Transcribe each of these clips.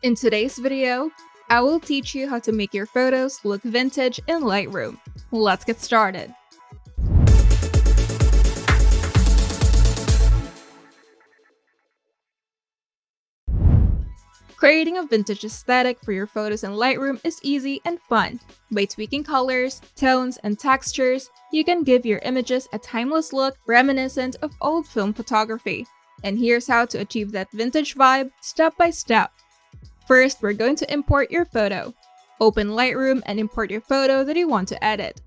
In today's video, I will teach you how to make your photos look vintage in Lightroom. Let's get started. Creating a vintage aesthetic for your photos in Lightroom is easy and fun. By tweaking colors, tones, and textures, you can give your images a timeless look reminiscent of old film photography. And here's how to achieve that vintage vibe step by step. First, we're going to import your photo. Open Lightroom and import your photo that you want to edit.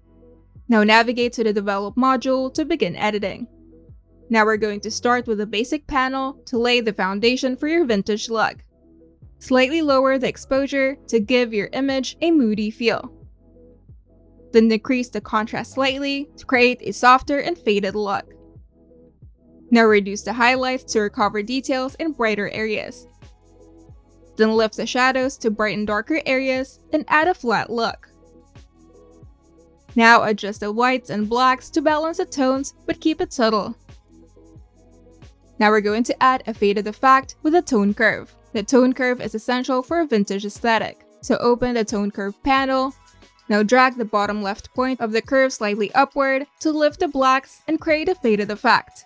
Now navigate to the Develop module to begin editing. Now we're going to start with a basic panel to lay the foundation for your vintage look. Slightly lower the exposure to give your image a moody feel. Then decrease the contrast slightly to create a softer and faded look. Now reduce the highlights to recover details in brighter areas. Then lift the shadows to brighten darker areas and add a flat look. Now adjust the whites and blacks to balance the tones but keep it subtle. Now we're going to add a faded effect with a tone curve. The tone curve is essential for a vintage aesthetic, so open the tone curve panel. Now drag the bottom left point of the curve slightly upward to lift the blacks and create a faded effect.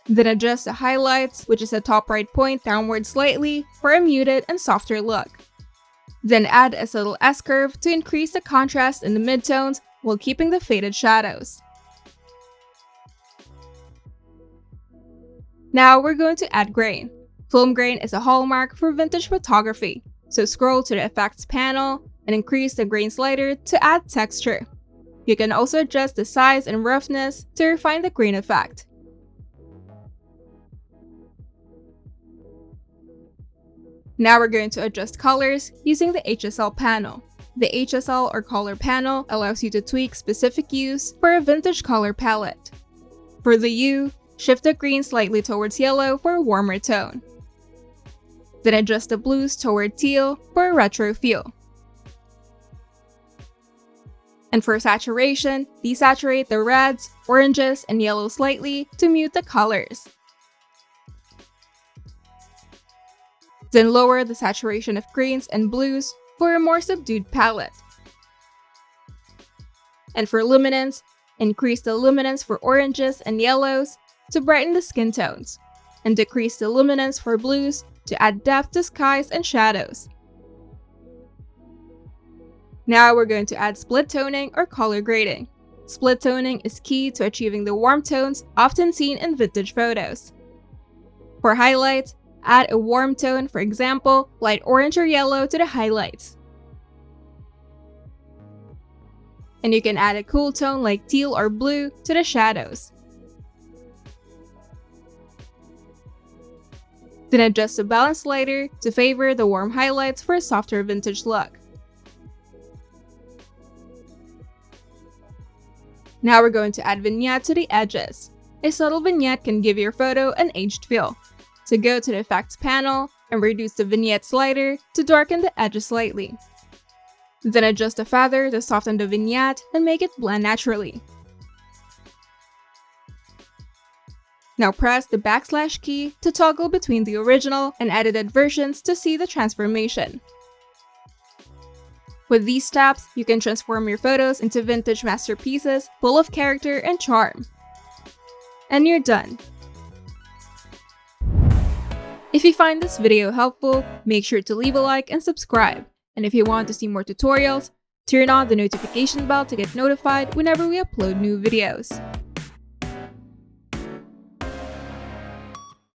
Then adjust the highlights, which is the top right point, downward slightly for a muted and softer look. Then add a subtle S-curve to increase the contrast in the midtones while keeping the faded shadows. Now we're going to add grain. Film grain is a hallmark for vintage photography, so scroll to the Effects panel and increase the grain slider to add texture. You can also adjust the size and roughness to refine the grain effect. Now we're going to adjust colors using the HSL panel. The HSL or color panel allows you to tweak specific hues for a vintage color palette. For the hue, shift the green slightly towards yellow for a warmer tone. Then adjust the blues toward teal for a retro feel. And for saturation, desaturate the reds, oranges, and yellows slightly to mute the colors. Then lower the saturation of greens and blues for a more subdued palette. And for luminance, increase the luminance for oranges and yellows to brighten the skin tones, and decrease the luminance for blues to add depth to skies and shadows. Now we're going to add split toning or color grading. Split toning is key to achieving the warm tones often seen in vintage photos. For highlights, add a warm tone, for example, light orange or yellow to the highlights. And you can add a cool tone like teal or blue to the shadows. Then adjust the balance slider to favor the warm highlights for a softer vintage look. Now we're going to add vignette to the edges. A subtle vignette can give your photo an aged feel. So go to the Effects panel and reduce the vignette slider to darken the edges slightly. Then adjust the feather to soften the vignette and make it blend naturally. Now press the backslash key to toggle between the original and edited versions to see the transformation. With these steps, you can transform your photos into vintage masterpieces full of character and charm. And you're done! If you find this video helpful, make sure to leave a like and subscribe. And if you want to see more tutorials, turn on the notification bell to get notified whenever we upload new videos.